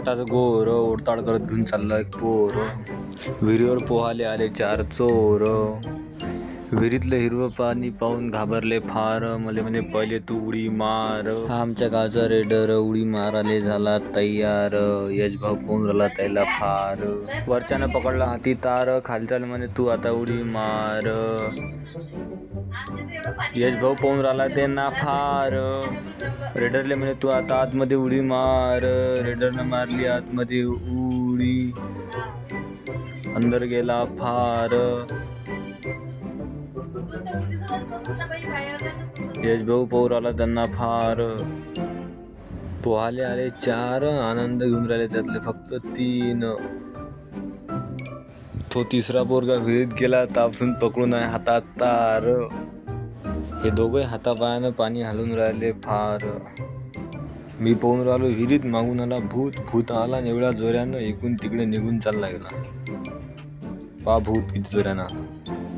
छोटासा गोर ओढताड करत घेऊन चालला एक पोर. विहिरीवर पोहाले आले 4 चोर. विहिरीतलं हिरवं पाणी पाहून घाबरले फार. मले म्हणे पहिले तू उडी मार. हा आमच्या गावचा रेडर उडी माराले झाला तयार. यश भाऊ पोहून राहिला त्याला फार. वरच्यानं पकडला हाती तार. खालच्याला म्हणे तू आता उडी मार. यश भाऊ पोहून राहिला त्यांना फार. रेडरले म्हणे तू आता आतमध्ये उडी मार. रेडरनं मारली आतमध्ये उडी. अंदर गेला फार. यश भाऊ पोहून राहिला त्यांना फार. पोहाले आले 4 आनंद घेऊन राहिले त्यातले फक्त 3. तो तिसरा पोरगा विहिरीत गेला तापसून पकडून आहे हातात तार. हे दोघे हातापायानं पाणी हलवून राहिले फार. मी पोहून राहिलो विहिरीत मागून आला भूत. भूत आला एवढ्या जोऱ्यानं इकडून तिकडे निघून चालला गेला. पा भूत किती जोऱ्यानं आला.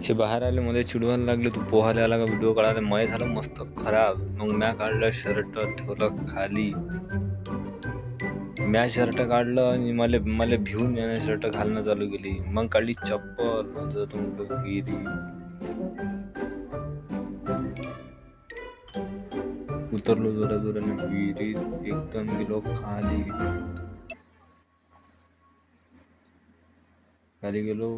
हे बाहेर आले मला चिडवायला लागले तू पोहायला आला का व्हिडिओ काढायला. मय झालं मस्त खराब. मग म्या काढलं शर्ट ठेवलं खाली. म्या शर्ट काढलं आणि मला भिवून याने शर्ट घालणं चालू केली. मग काढली चप्पल. विहिरी उतरलो जोराने विहिरीत एकदम गेलो खाली. गेलो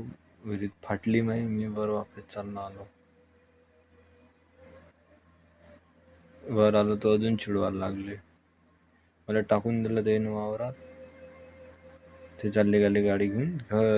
विहिरीत फाटली मी वर वापस चालला आलो. वर आलो तर अजून चिडवायला लागले. मला टाकून दिलं त्यानं वावरात. ते चालले गेले गाडी घेऊन घर.